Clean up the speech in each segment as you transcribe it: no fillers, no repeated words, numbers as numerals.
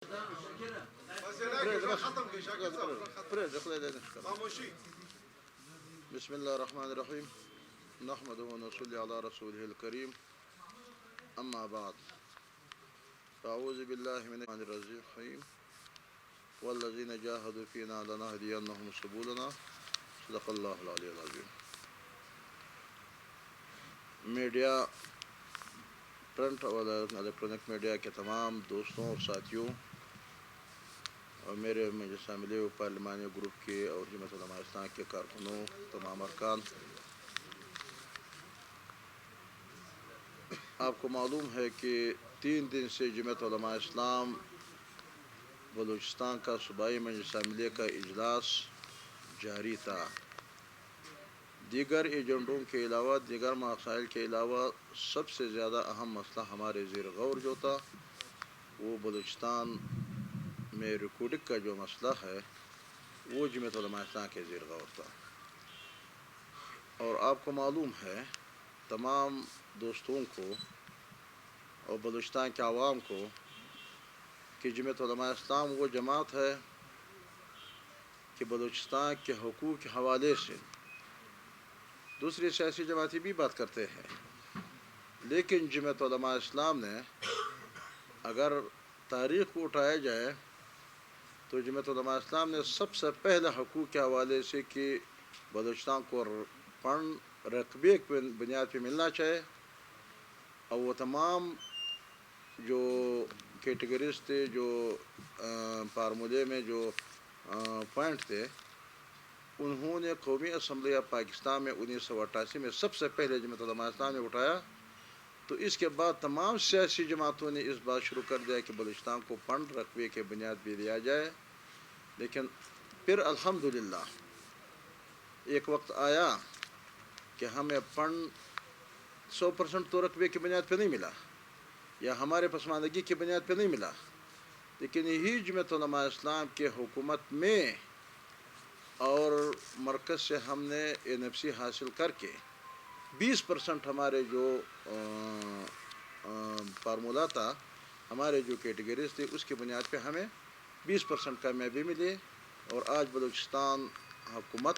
بسم الله الرحمن الرحيم نحمده ونصلي على رسوله الكريم أما بعد أعوذ بالله من الشيطان الرجيم والذين جاهدوا فينا لنهدينهم سبلنا صدق الله العلي العظيم. میڈیا پرنٹ اور الیکٹرانک میڈیا کے تمام دوستوں اور ساتھیوں اور میرے مجھے شامل پارلیمانی گروپ کے اور جمعیت علماء اسلام کے کارکنوں تمام ارکان، آپ کو معلوم ہے کہ 3 دن سے جمعیت علماء اسلام بلوچستان کا صوبائی مجلس عاملہ کا اجلاس جاری تھا. دیگر ایجنڈوں کے علاوہ، دیگر مسائل کے علاوہ سب سے زیادہ اہم مسئلہ ہمارے زیر غور جو تھا وہ بلوچستان میں ریکارڈنگ کا جو مسئلہ ہے وہ جمعیت علماء اسلام کے زیر غور تھا. اور آپ کو معلوم ہے تمام دوستوں کو اور بلوچستان کے عوام کو کہ جمعیت علماء اسلام وہ جماعت ہے کہ بلوچستان کے حقوق کے حوالے سے دوسری سیاسی جماعتیں بھی بات کرتے ہیں، لیکن جمعیت علماء اسلام نے اگر تاریخ کو اٹھایا جائے تو جمعیت علماء اسلام نے سب سے پہلے حقوق کے حوالے سے کہ بلوچستان کو فنڈ رقبے کی بنیاد پہ ملنا چاہیے، اور وہ تمام جو کیٹیگریز تھے، جو فارمولے میں جو پوائنٹ تھے، انہوں نے قومی اسمبلی آف پاکستان میں 1988 میں سب سے پہلے جمعیت علماء اسلام نے اٹھایا. تو اس کے بعد تمام سیاسی جماعتوں نے اس بات شروع کر دیا کہ بلوچستان کو فنڈ رقبے کے بنیاد پہ دیا جائے. لیکن پھر الحمدللہ ایک وقت آیا کہ ہمیں فنڈ 100% تو رقبے کی بنیاد پہ نہیں ملا یا ہمارے پسماندگی کی بنیاد پہ نہیں ملا، لیکن یہی جمعیت علماء اسلام کے حکومت میں اور مرکز سے ہم نے NFC حاصل کر کے 20% ہمارے جو فارمولہ تھا، ہمارے جو کیٹیگریز تھی، اس کی بنیاد پہ ہمیں 20% کامیابی ملی. اور آج بلوچستان حکومت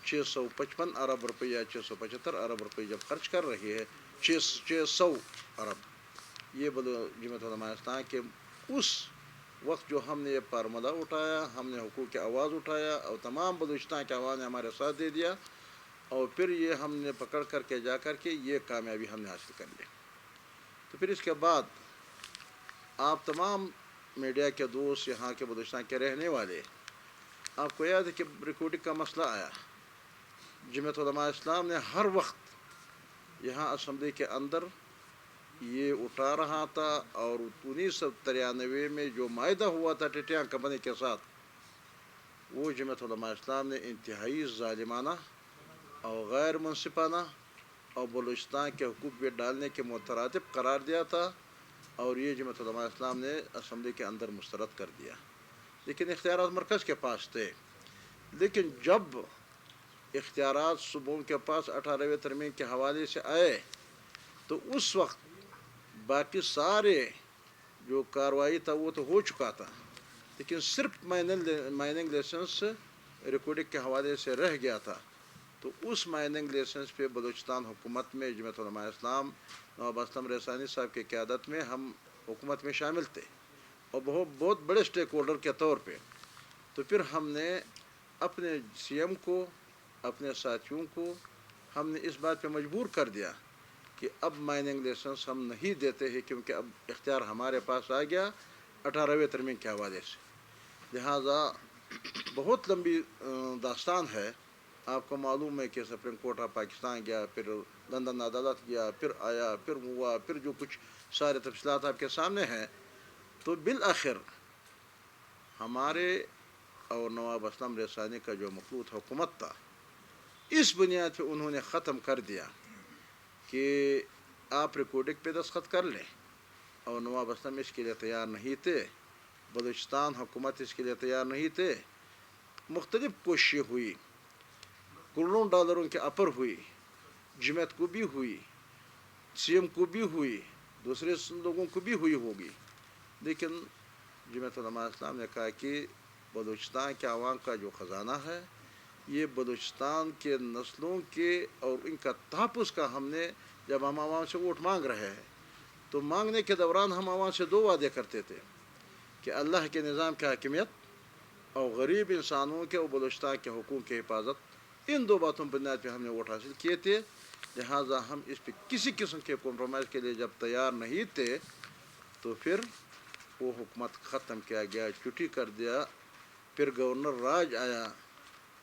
655 ارب روپے یا 675 ارب روپے جب خرچ کر رہی ہے، 600 ارب، یہ جمعیت علماء اسلام کے اس وقت جو ہم نے یہ فارمولہ اٹھایا، ہم نے حقوق کی آواز اٹھایا اور تمام بلوچستان کے عوام نے ہمارے ساتھ دے دیا، اور پھر یہ ہم نے پکڑ کر کے جا کر کے یہ کامیابی ہم نے حاصل کر لی. تو پھر اس کے بعد آپ تمام میڈیا کے دوست، یہاں کے بلوچستان کے رہنے والے، آپ کو یاد ہے کہ ریکارڈنگ کا مسئلہ آیا. جمعیت علماء اسلام نے ہر وقت یہاں اسمبلی کے اندر یہ اٹھا رہا تھا، اور 1993 میں جو معاہدہ ہوا تھا ٹیٹیاں کمپنی کے ساتھ، وہ جمعیت علماء اسلام نے انتہائی ظالمانہ اور غیر منصفانہ اور بلوچستان کے حقوق پہ ڈالنے کے مترادف قرار دیا تھا، اور یہ جمعیت علماء اسلام نے اسمبلی کے اندر مسترد کر دیا. لیکن اختیارات مرکز کے پاس تھے. لیکن جب اختیارات صوبوں کے پاس 18ویں ترمیم کے حوالے سے آئے تو اس وقت باقی سارے جو کارروائی تھا وہ تو ہو چکا تھا، لیکن صرف مائننگ لائسنس ریکارڈنگ کے حوالے سے رہ گیا تھا. تو اس مائننگ لائسنس پہ بلوچستان حکومت میں جمعیت علماء اسلام نواب اسلم ریسانی صاحب کی قیادت میں ہم حکومت میں شامل تھے، اور بہت بڑے اسٹیک ہولڈر کے طور پہ. تو پھر ہم نے اپنے CM کو، اپنے ساتھیوں کو ہم نے اس بات پہ مجبور کر دیا کہ اب مائننگ لائسنس ہم نہیں دیتے ہیں، کیونکہ اب اختیار ہمارے پاس آ گیا 18ویں ترمیم کے حوالے سے. لہٰذا بہت لمبی داستان ہے. آپ کو معلوم ہے کہ سپریم کورٹ آف پاکستان گیا، پھر لندن عدالت گیا، پھر آیا، پھر ہوا، پھر جو کچھ سارے تفصیلات آپ کے سامنے ہیں. تو بالآخر ہمارے اور نواب اسلم ریسانی کا جو مخلوط حکومت تھا، اس بنیاد پہ انہوں نے ختم کر دیا کہ آپ ریکارڈنگ پہ دستخط کر لیں، اور نواب اسلم اس کے لیے تیار نہیں تھے، بلوچستان حکومت اس کے لیے تیار نہیں تھے. مختلف کوششیں ہوئی، کروڑوں ڈالروں کے اپر ہوئی، جمعیت کو بھی ہوئی، CM کو بھی ہوئی، دوسرے لوگوں کو بھی ہوئی ہوگی، لیکن جمعیت علماء اسلام نے کہا کہ بلوچستان کے عوام کا جو خزانہ ہے یہ بلوچستان کے نسلوں کے اور ان کا تحفظ کا ہم نے جب ہم عوام سے ووٹ مانگ رہے ہیں تو مانگنے کے دوران ہم عوام سے 2 وعدے کرتے تھے کہ اللہ کے نظام کی حاکمیت اور غریب انسانوں کے اور بلوچستان کے حقوق کی حفاظت، ان 2 باتوں بنیاد پہ ہم نے ووٹ حاصل کیے تھے. لہٰذا ہم اس پہ کسی قسم کے کمپرومائز کے لیے جب تیار نہیں تھے تو پھر وہ حکومت ختم کیا گیا، چھٹی کر دیا. پھر گورنر راج آیا.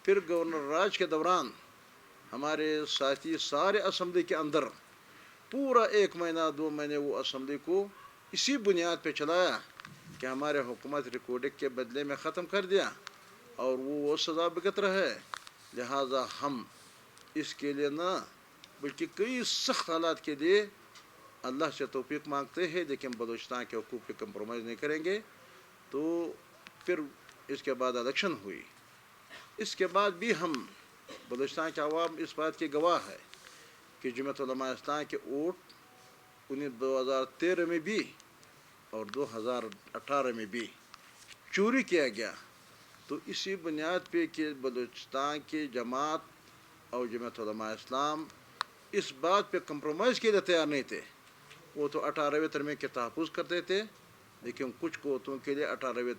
پھر گورنر راج کے دوران ہمارے ساتھی سارے اسمبلی کے اندر پورا 1 مہینہ 2 مہینے وہ اسمبلی کو اسی بنیاد پہ چلایا کہ ہمارے حکومت ریکارڈنگ کے بدلے میں ختم کر دیا اور وہ سزا بھگت رہے. لہٰذا ہم اس کے لیے نہ بلکہ کئی سخت حالات کے لیے اللہ سے توفیق مانگتے ہیں، لیکن بلوچستان کے حقوق پہ کمپرومائز نہیں کریں گے. تو پھر اس کے بعد الیکشن ہوئی. اس کے بعد بھی ہم بلوچستان کے عوام اس بات کی گواہ ہے کہ جمعیت علماء اسلام کے ووٹ 2013 میں بھی اور 2018 میں بھی چوری کیا گیا. تو اسی بنیاد پہ کہ بلوچستان کی جماعت اور جمعیت علماء اسلام اس بات پہ کمپرومائز کے لیے تیار نہیں تھے. وہ تو 18ویں ترمیم کے تحفظ کرتے تھے، لیکن کچھ قوتوں کے لیے 18ویں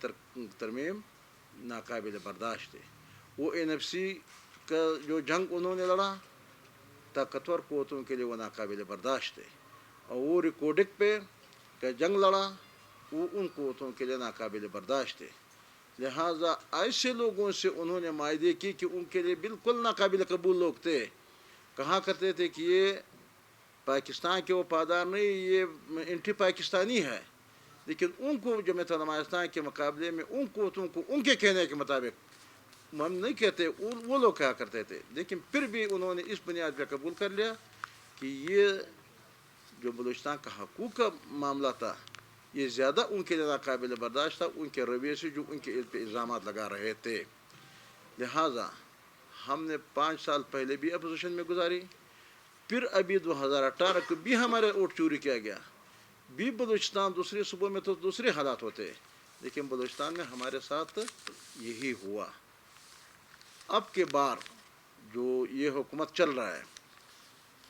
ترمیم ناقابل برداشت تھے. وہ NFC کا جو جنگ انہوں نے لڑا طاقتور قوتوں کے لیے وہ ناقابل برداشت تھے، اور وہ ریکارڈنگ پہ کا جنگ لڑا وہ ان قوتوں کے لیے ناقابل برداشت تھے. لہٰذا ایسے لوگوں سے انہوں نے معاہدے کی کہ ان کے لیے بالکل ناقابل قبول لوگ تھے. کہا کرتے تھے کہ یہ پاکستان کے وفادار نہیں، یہ انٹی پاکستانی ہے. لیکن ان کو جمعیت علماء اسلام کے مقابلے میں ان قوتوں کو ان کے کہنے کے مطابق ہم نہیں کہتے، وہ لوگ کہا کرتے تھے. لیکن پھر بھی انہوں نے اس بنیاد پہ قبول کر لیا کہ یہ جو بلوچستان کا حقوق کا معاملہ تھا یہ زیادہ ان کے لیے ناقابل برداشت تھا ان کے رویے سے جو ان کے پہ الزامات لگا رہے تھے. لہٰذا ہم نے 5 سال پہلے بھی اپوزیشن میں گزاری. پھر ابھی 2018 کو بھی ہمارے ووٹ چوری کیا گیا. بھی بلوچستان دوسرے صوبوں میں تو دوسرے حالات ہوتے، لیکن بلوچستان میں ہمارے ساتھ یہی ہوا. اب کے بار جو یہ حکومت چل رہا ہے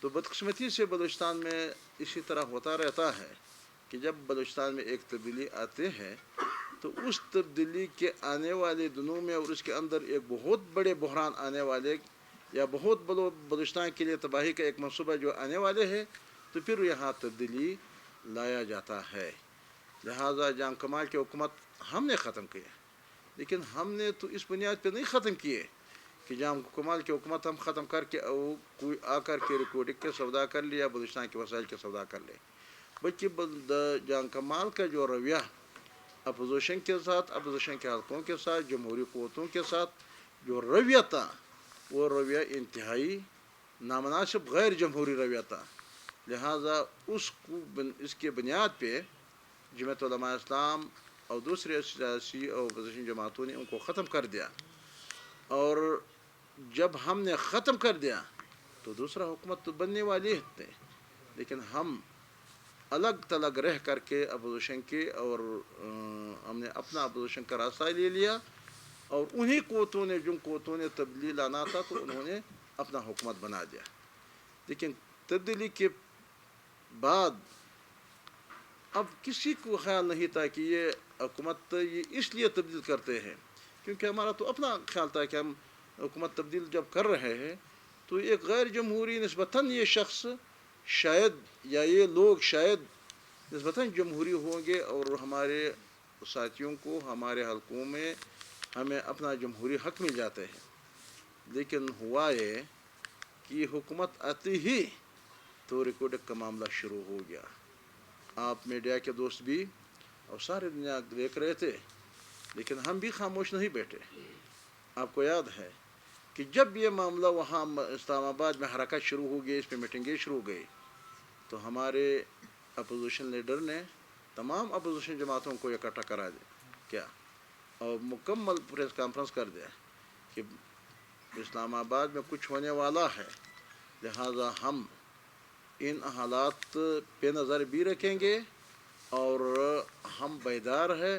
تو بدقسمتی سے بلوچستان میں اسی طرح ہوتا رہتا ہے کہ جب بلوچستان میں ایک تبدیلی آتے ہیں تو اس تبدیلی کے آنے والے دنوں میں اور اس کے اندر ایک بہت بڑے بحران آنے والے یا بہت بڑے بلوچستان کے لیے تباہی کا ایک منصوبہ جو آنے والے ہیں تو پھر یہاں تبدیلی لایا جاتا ہے. لہٰذا جان کمال کی حکومت ہم نے ختم کیا، لیکن ہم نے تو اس بنیاد پہ نہیں ختم کیے کہ جان کمال کی حکومت ہم ختم کر کے کوئی آ کر کے ریکارڈنگ کے سودا کر لیا، بلوچستان کے وسائل کے سودا کر لے. بلکہ جان کمال کا جو رویہ اپوزیشن کے ساتھ، اپوزیشن کے حلقوں کے ساتھ، جمہوری قوتوں کے ساتھ جو رویہ تھا وہ رویہ انتہائی نامناسب غیر جمہوری رویہ تھا. لہٰذا اس کے بنیاد پہ جمعیت علماء اسلام اور دوسرے سیاسی اور اپوزیشن جماعتوں نے ان کو ختم کر دیا. اور جب ہم نے ختم کر دیا تو دوسرا حکومت تو بننے والی تھے، لیکن ہم الگ تلگ رہ کر کے اپوزیشن کے اور ہم نے اپنا اپوزیشن کا راستہ لے لیا. اور انہی قوتوں نے جن قوتوں نے تبدیلی لانا تھا تو انہوں نے اپنا حکومت بنا دیا. لیکن تبدیلی کے بعد اب کسی کو خیال نہیں تھا کہ یہ حکومت یہ اس لیے تبدیل کرتے ہیں کیونکہ ہمارا تو اپنا خیال تھا کہ ہم حکومت تبدیل جب کر رہے ہیں تو ایک غیر جمہوری نسبتاً یہ شخص شاید یا یہ لوگ شاید نسبتاً جمہوری ہوں گے اور ہمارے ساتھیوں کو ہمارے حلقوں میں ہمیں اپنا جمہوری حق مل جاتے ہیں. لیکن ہوا یہ کہ حکومت آتی ہی تو ریکارڈنگ کا معاملہ شروع ہو گیا. آپ میڈیا کے دوست بھی اور سارے دنیا دیکھ رہے تھے، لیکن ہم بھی خاموش نہیں بیٹھے. آپ کو یاد ہے کہ جب یہ معاملہ وہاں اسلام آباد میں حرکت شروع ہو گئی، اس پہ میٹنگیں شروع ہو گئی تو ہمارے اپوزیشن لیڈر نے تمام اپوزیشن جماعتوں کو اکٹھا کرا دیا کیا اور مکمل پریس کانفرنس کر دیا کہ اسلام آباد میں کچھ ہونے والا ہے. لہٰذا ہم ان حالات پہ نظر بھی رکھیں گے اور ہم بیدار ہیں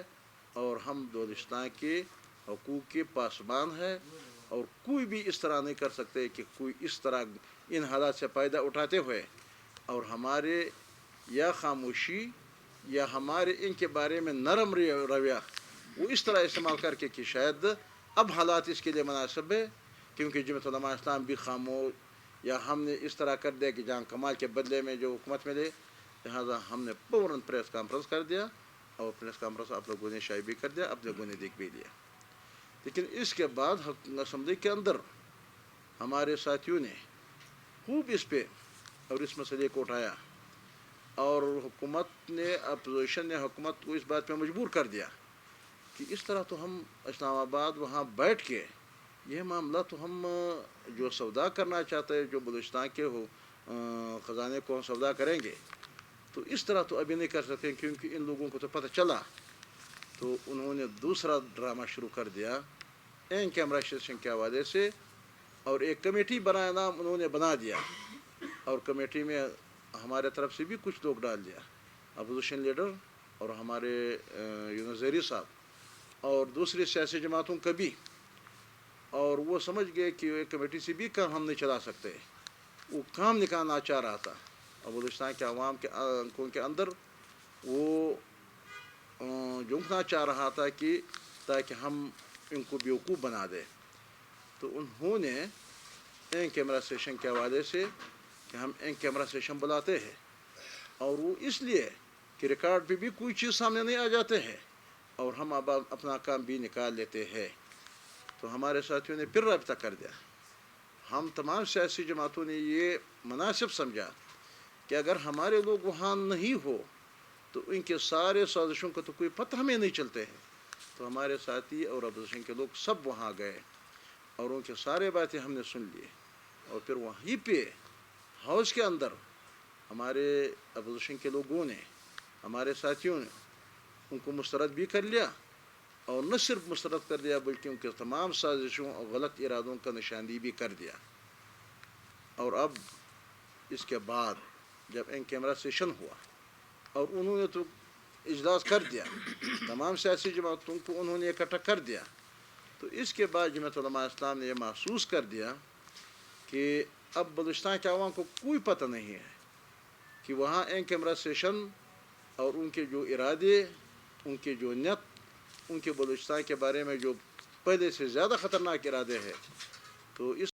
اور ہم بلوچستان کے حقوق کے پاسبان ہے، اور کوئی بھی اس طرح نہیں کر سکتے کہ کوئی اس طرح ان حالات سے فائدہ اٹھاتے ہوئے اور ہمارے یا خاموشی یا ہمارے ان کے بارے میں نرم رویہ وہ اس طرح استعمال کر کے کہ شاید اب حالات اس کے لیے مناسب ہے، کیونکہ جمعیت علماء اسلام بھی خاموش یا ہم نے اس طرح کر دیا کہ جہاں کمال کے بدلے میں جو حکومت ملے، لہٰذا ہم نے فوراً پریس کانفرنس کر دیا، اور پریس کانفرنس آپ لوگوں نے شائع بھی کر دیا، آپ لوگوں نے دیکھ بھی لیا۔ لیکن اس کے بعد اسمبلی کے اندر ہمارے ساتھیوں نے خوب اس پہ اور اس مسئلے کو اٹھایا، اور حکومت نے اپوزیشن نے حکومت کو اس بات پہ مجبور کر دیا کہ اس طرح تو ہم اسلام آباد وہاں بیٹھ کے یہ معاملہ تو ہم جو سودا کرنا چاہتے ہیں، جو بلوچستان کے خزانے کو ہم سودا کریں گے، تو اس طرح تو ابھی نہیں کر سکتے، کیونکہ ان لوگوں کو تو پتہ چلا۔ تو انہوں نے دوسرا ڈرامہ شروع کر دیا این کیمرہ سیشن کے حوالے سے، اور ایک کمیٹی بنایا نام انہوں نے بنا دیا، اور کمیٹی میں ہمارے طرف سے بھی کچھ لوگ ڈال دیا، اپوزیشن لیڈر اور ہمارے یونس زہری صاحب اور دوسری سیاسی جماعتوں کا بھی، اور وہ سمجھ گئے کہ ایک کمیٹی سے بھی کام ہم نہیں چلا سکتے، وہ کام نکالنا چاہ رہا تھا، اور بلوچستان کے عوام کے آنکھوں کے اندر وہ جھونکنا چاہ رہا تھا کہ تاکہ ہم ان کو بیوقوف بنا دیں۔ تو انہوں نے این کیمرہ سیشن کے حوالے سے کہ ہم این کیمرہ سیشن بلاتے ہیں، اور وہ اس لیے کہ ریکارڈ پہ بھی کوئی چیز سامنے نہیں آ جاتے ہیں، اور ہم اب اپنا کام بھی نکال لیتے ہیں۔ تو ہمارے ساتھیوں نے پھر رابطہ کر دیا، ہم تمام سیاسی جماعتوں نے یہ مناسب سمجھا کہ اگر ہمارے لوگ وہاں نہیں ہو تو ان کے سارے سازشوں کا تو کوئی پتہ ہمیں نہیں چلتے ہیں۔ تو ہمارے ساتھی اور اپوزیشن کے لوگ سب وہاں گئے، اور ان کے سارے باتیں ہم نے سن لیے، اور پھر وہیں پہ ہاؤس کے اندر ہمارے اپوزیشن کے لوگوں نے، ہمارے ساتھیوں نے ان کو مسترد بھی کر لیا، اور نہ صرف مسترد کر دیا بلکہ ان کے تمام سازشوں اور غلط ارادوں کا نشاندہی بھی کر دیا۔ اور اب اس کے بعد جب این کیمرہ سیشن ہوا اور انہوں نے تو اجلاس کر دیا، تمام سیاسی جماعتوں کو انہوں نے اکٹھا کر دیا، تو اس کے بعد جمعیت علماء اسلام نے یہ محسوس کر دیا کہ اب بلوچستان کے عوام کو کوئی پتہ نہیں ہے کہ وہاں این کیمرہ سیشن اور ان کے جو ارادے، ان کے جو نیت، ان کے بلوچستان کے بارے میں جو پہلے سے زیادہ خطرناک ارادے ہیں، تو اس